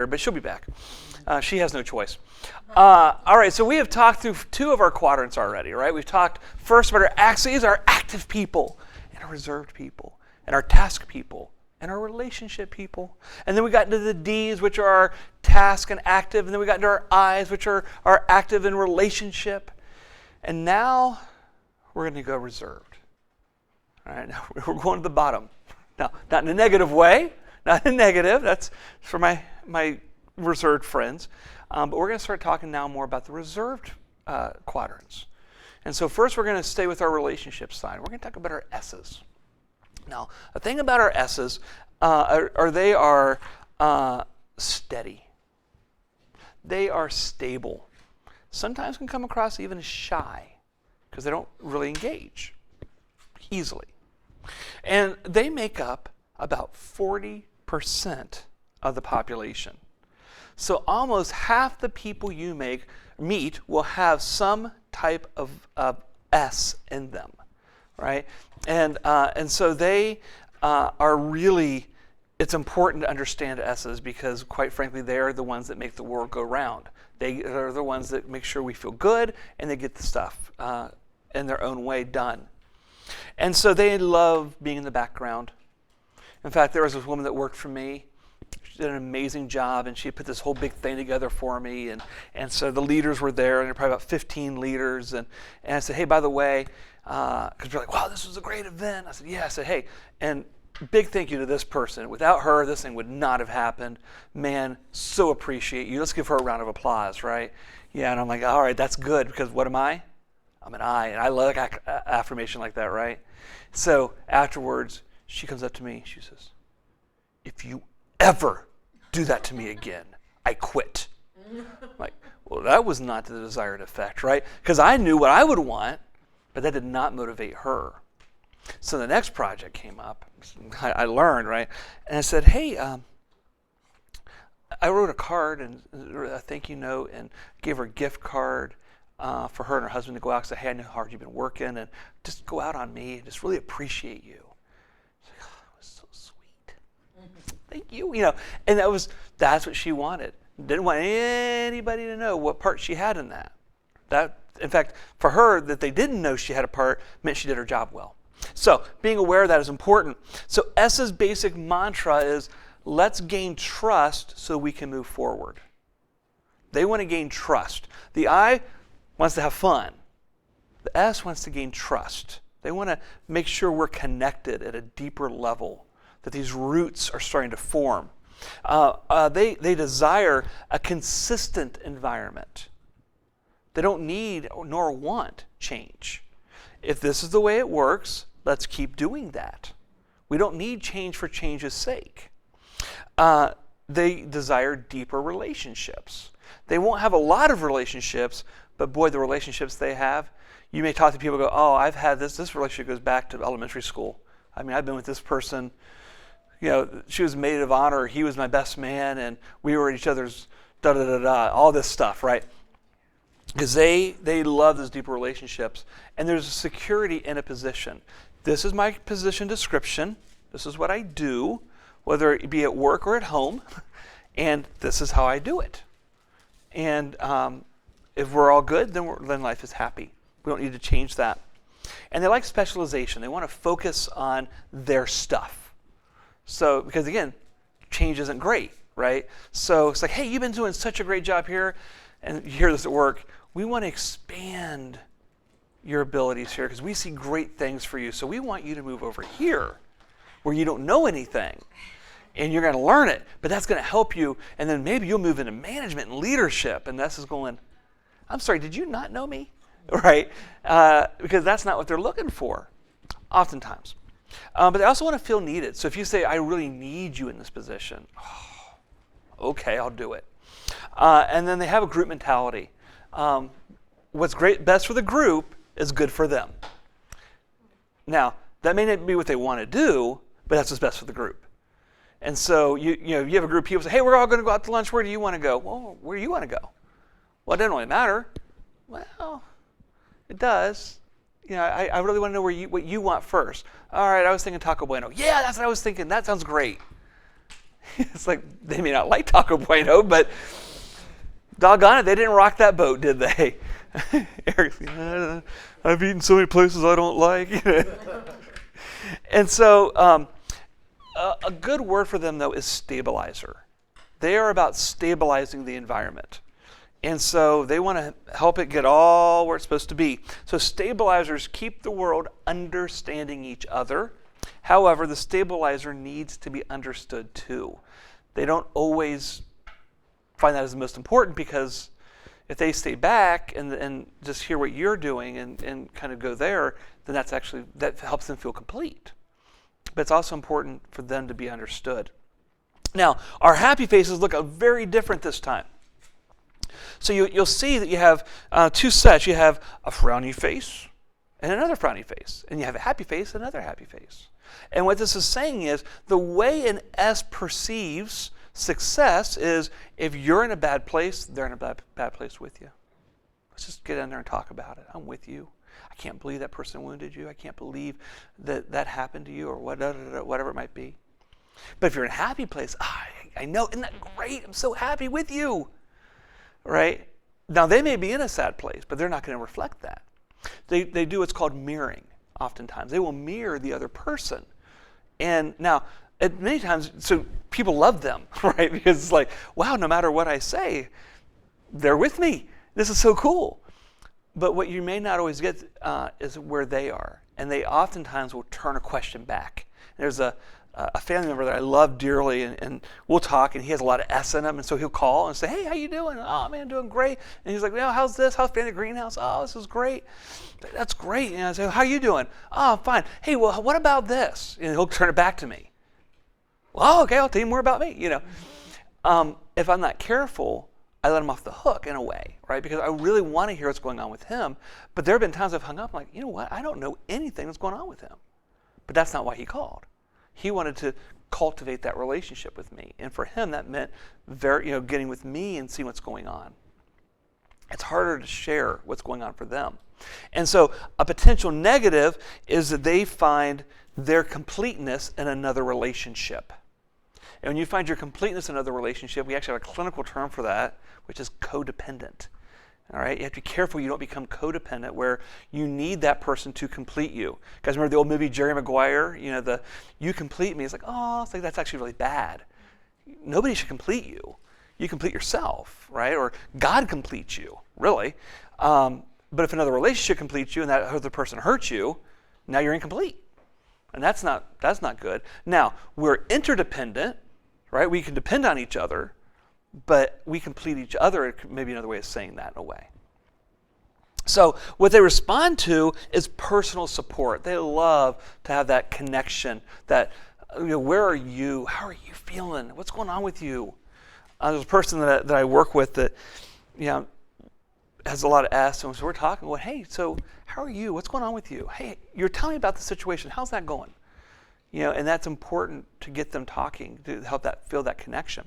here, but she'll be back. She has no choice. All right, so we have talked through 2 of our quadrants already, right? We've talked first about our active people and our reserved people and our task people and our relationship people. And then we got into the D's, which are our task and active. And then we got into our I's, which are our active and relationship. And now we're going to go reserved. All right, now we're going to the bottom. Now, not in a negative way, not in a negative. That's for my reserved friends. But we're going to start talking now more about the reserved quadrants. And so first we're going to stay with our relationship side. We're going to talk about our S's. Now, the thing about our S's they are steady. They are stable. Sometimes can come across even as shy because they don't really engage easily. And they make up about 40% of the population. So almost half the people you meet will have some type of S in them, right? And so they are really, it's important to understand S's because quite frankly, they are the ones that make the world go round. They are the ones that make sure we feel good and they get the stuff in their own way done. And so they love being in the background. In fact, there was this woman that worked for me. She did an amazing job, and she put this whole big thing together for me. And so the leaders were there, and there were probably about 15 leaders. And I said, hey, by the way, because they're like, wow, this was a great event. I said, yeah. I said, hey, and big thank you to this person. Without her, this thing would not have happened. Man, so appreciate you. Let's give her a round of applause, right? Yeah, and I'm like, all right, that's good, because what am I? I'm an I, and I love affirmation like that, right? So afterwards, she comes up to me. She says, if you ever do that to me again, I quit. I'm like, well, that was not the desired effect, right? Because I knew what I would want, but that did not motivate her. So the next project came up. I learned, right? And I said, hey, I wrote a card and a thank you note and gave her a gift card for her and her husband to go out and say, hey, I know how hard you've been working and just go out on me and just really appreciate you. She's like, oh, it was so sweet. Thank you. And that's what she wanted. Didn't want anybody to know what part she had in that. In fact, for her, that they didn't know she had a part meant she did her job well. So being aware of that is important. So S's basic mantra is, let's gain trust so we can move forward. They want to gain trust. The I wants to have fun. The S wants to gain trust. They want to make sure we're connected at a deeper level, that these roots are starting to form. They desire a consistent environment. They don't need nor want change. If this is the way it works, let's keep doing that. We don't need change for change's sake. They desire deeper relationships. They won't have a lot of relationships, but boy, the relationships they have, you may talk to people and go, oh, I've had this relationship goes back to elementary school. I mean, I've been with this person, she was maid of honor, he was my best man, and we were at each other's da-da-da-da, all this stuff, right? Because they love those deeper relationships, and there's a security in a position. This is my position description. This is what I do, whether it be at work or at home, and this is how I do it. And if we're all good, then life is happy. We don't need to change that. And they like specialization. They want to focus on their stuff. So, because again, change isn't great, right? So it's like, hey, you've been doing such a great job here, and you hear this at work. We want to expand your abilities here because we see great things for you. So we want you to move over here where you don't know anything. And you're going to learn it, but that's going to help you. And then maybe you'll move into management and leadership. And this is going, I'm sorry, did you not know me? Right? Because that's not what they're looking for, oftentimes. But they also want to feel needed. So if you say, I really need you in this position, okay, I'll do it. And then they have a group mentality. What's best for the group is good for them. Now, that may not be what they want to do, but that's what's best for the group. And so you have a group of people say, hey, we're all going to go out to lunch. Where do you want to go? Well, where do you want to go? Well, it doesn't really matter. Well, it does. I really want to know what you want first. All right, I was thinking Taco Bueno. Yeah, that's what I was thinking. That sounds great. It's like, they may not like Taco Bueno, but doggone it, they didn't rock that boat, did they? Eric's like, I've eaten so many places I don't like. And so a good word for them, though, is stabilizer. They are about stabilizing the environment. And so they want to help it get all where it's supposed to be. So stabilizers keep the world understanding each other. However, the stabilizer needs to be understood too. They don't always find that as the most important, because if they stay back and just hear what you're doing and kind of go there, then that helps them feel complete. But it's also important for them to be understood. Now, our happy faces look very different this time. So you'll see that you have two sets. You have a frowny face and another frowny face. And you have a happy face and another happy face. And what this is saying is the way an S perceives success is if you're in a bad place, they're in a bad place with you. Let's just get in there and talk about it. I'm with you. I can't believe that person wounded you. I can't believe that happened to you, or whatever it might be. But if you're in a happy place, I know, isn't that great? I'm so happy with you. Right? Now, they may be in a sad place, but they're not going to reflect that. They do what's called mirroring oftentimes. They will mirror the other person. And now, many times, so people love them, right? Because it's like, wow, no matter what I say, they're with me. This is so cool. But what you may not always get is where they are. And they oftentimes will turn a question back. There's a family member that I love dearly, and we'll talk, and he has a lot of S in him, and so he'll call and say, hey, how you doing? Oh, man, doing great. And he's like, well, how's this? How's family greenhouse? Oh, this is great. That's great. And I say, how you doing? Oh, I'm fine. Hey, well, what about this? And he'll turn it back to me. Well, okay, I'll tell you more about me. If I'm not careful, I let him off the hook in a way, right? Because I really want to hear what's going on with him. But there have been times I've hung up, I'm like, you know what? I don't know anything that's going on with him. But that's not why he called. He wanted to cultivate that relationship with me. And for him, that meant getting with me and seeing what's going on. It's harder to share what's going on for them. And so a potential negative is that they find their completeness in another relationship. And when you find your completeness in another relationship, we actually have a clinical term for that, which is codependent. All right, you have to be careful you don't become codependent, where you need that person to complete you. You guys remember the old movie Jerry Maguire? You complete me. It's like, oh, it's like that's actually really bad. Nobody should complete you. You complete yourself, right? Or God completes you, really. But if another relationship completes you and that other person hurts you, now you're incomplete, and that's not good. Now we're interdependent, right? We can depend on each other. But we complete each other, maybe another way of saying that in a way. So what they respond to is personal support. They love to have that connection, that, where are you? How are you feeling? What's going on with you? There's a person that I work with that, has a lot of S, and so we're talking, well, hey, so how are you? What's going on with you? Hey, you're telling me about the situation. How's that going? And that's important to get them talking, to help feel that connection.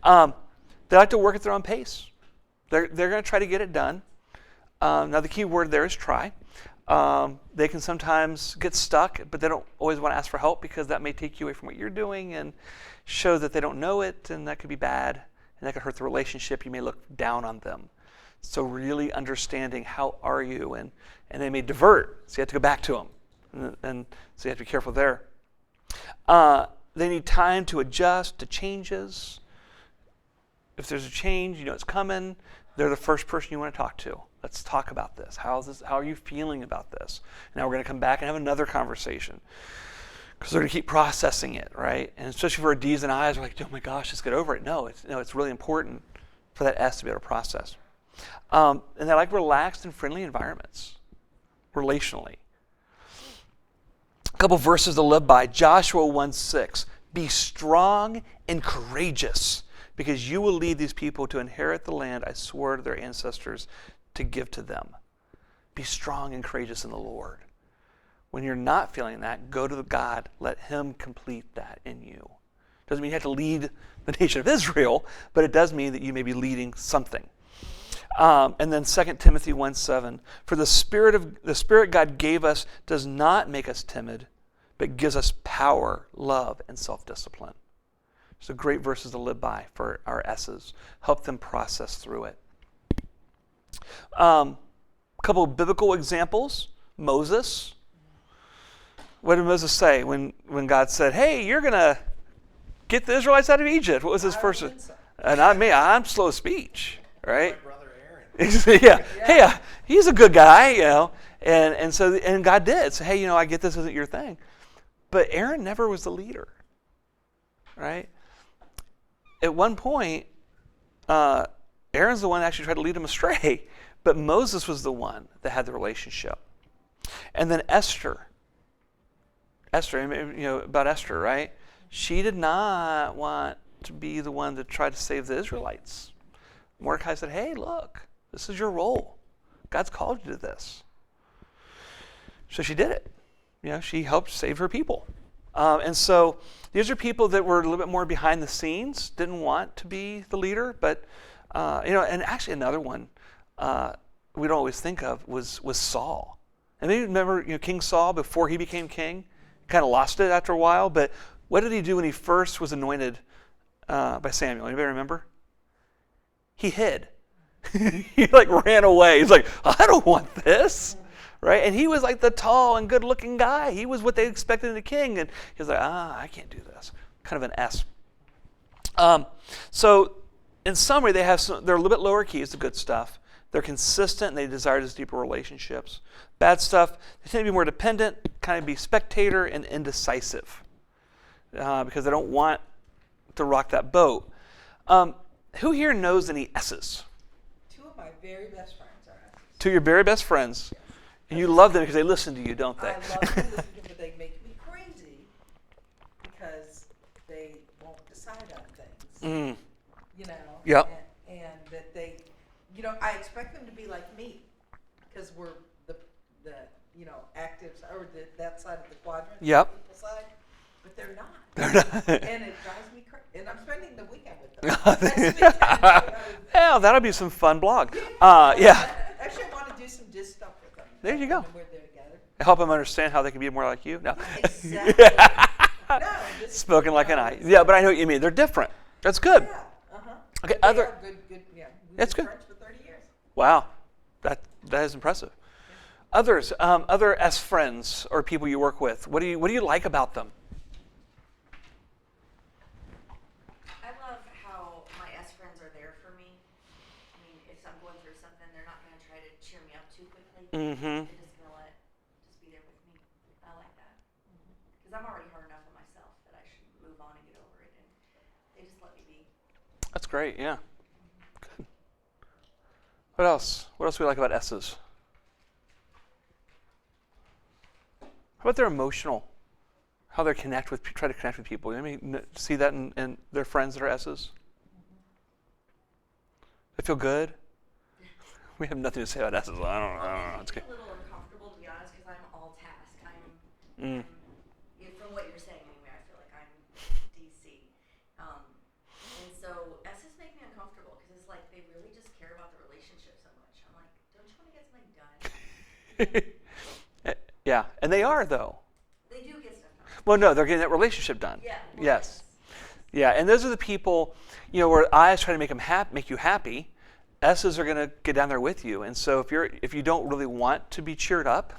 They like to work at their own pace. They're going to try to get it done. Now, the key word there is try. They can sometimes get stuck, but they don't always want to ask for help, because that may take you away from what you're doing and show that they don't know it, and that could be bad, and that could hurt the relationship. You may look down on them. So really understanding how are you, and they may divert, so you have to go back to them, and so you have to be careful there. They need time to adjust to changes. If there's a change, it's coming, they're the first person you want to talk to. Let's talk about this. How are you feeling about this? Now we're going to come back and have another conversation, because they're going to keep processing it, right? And especially for our D's and I's, we're like, oh my gosh, let's get over it. No, it's really important for that S to be able to process. And they like relaxed and friendly environments, relationally. A couple verses to live by. Joshua 1:6. Be strong and courageous, because you will lead these people to inherit the land I swore to their ancestors to give to them. Be strong and courageous in the Lord. When you're not feeling that, go to God. Let Him complete that in you. Doesn't mean you have to lead the nation of Israel, but it does mean that you may be leading something. And then 2 Timothy 1:7. For the Spirit God gave us does not make us timid, but gives us power, love, and self-discipline. So great verses to live by for our S's. Help them process through it. A couple of biblical examples. Moses. What did Moses say when God said, hey, you're going to get the Israelites out of Egypt? What was his first? Not me. I'm slow of speech, right? My brother Aaron. Yeah. Hey, he's a good guy, And God did say, hey, I get this isn't your thing. But Aaron never was the leader, right? At one point, Aaron's the one that actually tried to lead him astray, but Moses was the one that had the relationship. And then Esther, about Esther, right? She did not want to be the one that tried to save the Israelites. Mordecai said, hey, look, this is your role. God's called you to this. So she did it. She helped save her people. And so these are people that were a little bit more behind the scenes, didn't want to be the leader, but, and actually another one we don't always think of was Saul. And maybe remember, King Saul, before he became king, kind of lost it after a while, but what did he do when he first was anointed by Samuel? Anybody remember? He hid. He ran away. He's like, I don't want this. Right? And he was like the tall and good-looking guy. He was what they expected in a king. And he was like, I can't do this. Kind of an S. So in summary, they're a little bit lower key is the good stuff. They're consistent and they desire these deeper relationships. Bad stuff, they tend to be more dependent, kind of be spectator and indecisive because they don't want to rock that boat. Who here knows any S's? Two of my very best friends are S's. Two of your very best friends. Yes. And you love them because they listen to you, don't they? I love them to listen to them, but they make me crazy because they won't decide on things. Yep. And that they, I expect them to be like me because we're the actives or that side of the quadrant. Yep. The people side, but they're not. They're not. And it drives me crazy. And I'm spending the weekend with them. Yeah, that'll be some fun blog. Yeah. Actually, I want to do some disc stuff with them. There you go. We're there together. Help them understand how they can be more like you. No. Exactly. No, Spoken like an I. Yeah, but I know what you mean. They're different. That's good. Yeah. Okay. They are good. Yeah. We've That's been good. friends for 30 years. Wow, that is impressive. Yeah. Others, other S friends or people you work with. What do you like about them? I love how my S friends are there for me. I mean, if I'm going through something, they're not going to try to cheer me up too quickly. Mm-hmm. They're just going to be there with me. I like that. Because I'm already hard enough on myself that I should move on and get over it. And they just let me be. That's great. Yeah. Good. What else? What else do we like about S's? How about their emotional? How they try to connect with people. See that in their friends that are S's? They feel good? We have nothing to say about S's. I don't know. It's a little uncomfortable, to be honest, because I'm all task. From what you're saying anyway, I feel like I'm DC. And so S's make me uncomfortable because it's like they really just care about the relationship so much. I'm like, don't you want to get something done? Yeah, and they are, though. They do get stuff done. Well, no, they're getting that relationship done. Yeah. Well, yes. Yeah, and those are the people, where I's try to make you happy, S's are going to get down there with you. And so if you don't really want to be cheered up,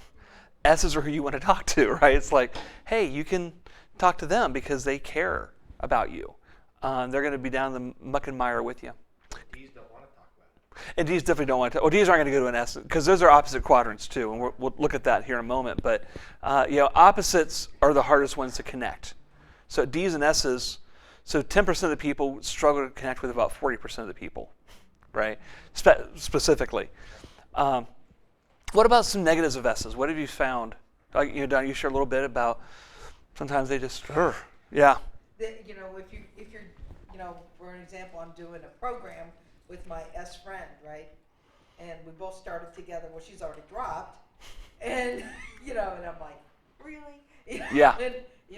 S's are who you want to talk to, right? It's like, hey, you can talk to them because they care about you. They're going to be down the muck and mire with you. D's don't want to talk about it. And D's definitely don't want to. D's aren't going to go to an S because those are opposite quadrants too, and we'll look at that here in a moment. But opposites are the hardest ones to connect. So D's and S's. So 10% of the people struggle to connect with about 40% of the people, right? Specifically. What about some negatives of S's? What have you found? Don, you share a little bit about sometimes they just, yeah. If you're, for an example, I'm doing a program with my S friend, right? And we both started together. Well, she's already dropped, and and I'm like, really? Yeah. And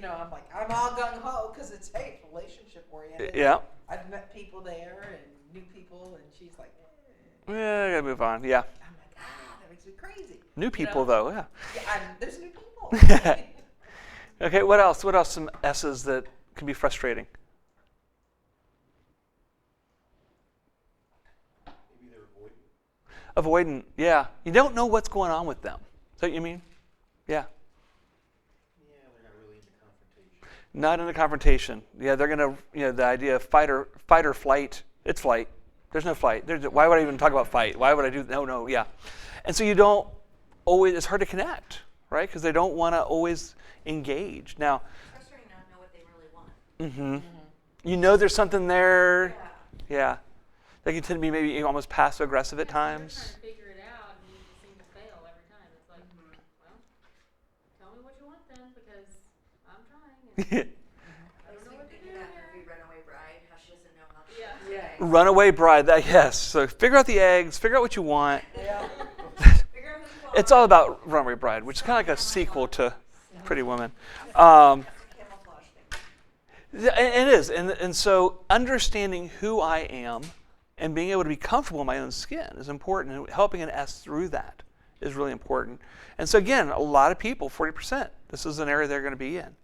I'm like, I'm all gung ho because it's relationship oriented. Yeah. I've met people there and new people, and she's like, Yeah, I gotta move on. Yeah. I'm like, that makes me crazy. New people though, yeah. Yeah, there's new people. Okay, what else? What else? Some S's that can be frustrating. Avoidant, yeah. You don't know what's going on with them. Is that what you mean? Yeah. Yeah, they're not really into confrontation. Not in a confrontation. Yeah, they're gonna, the idea of fight or flight. It's flight. There's no flight. Why would I even talk about fight? Why would I do? No, yeah. And so you don't always. It's hard to connect, right? Because they don't want to always engage. Now, It's frustrating not to know what they really want. you know there's something there. Yeah. Yeah. They can tend to be maybe almost passive aggressive at You're times. trying to figure it out, and you seem to fail every time. It's like, well, tell me what you want then, because I'm trying. And I don't know what to do Thinking that here. movie Runaway Bride, how she doesn't know how to Yeah. Yeah. Runaway bride. Yes. So figure out the eggs. Figure out what you want. Yeah. figure out who you It's all about Runaway Bride, which is kind of like a sequel to Pretty Woman. camouflage thing. It is. And so understanding who I am and being able to be comfortable in my own skin is important. And helping an S through that is really important. And so again, a lot of people, 40%, this is an area they're going to be in.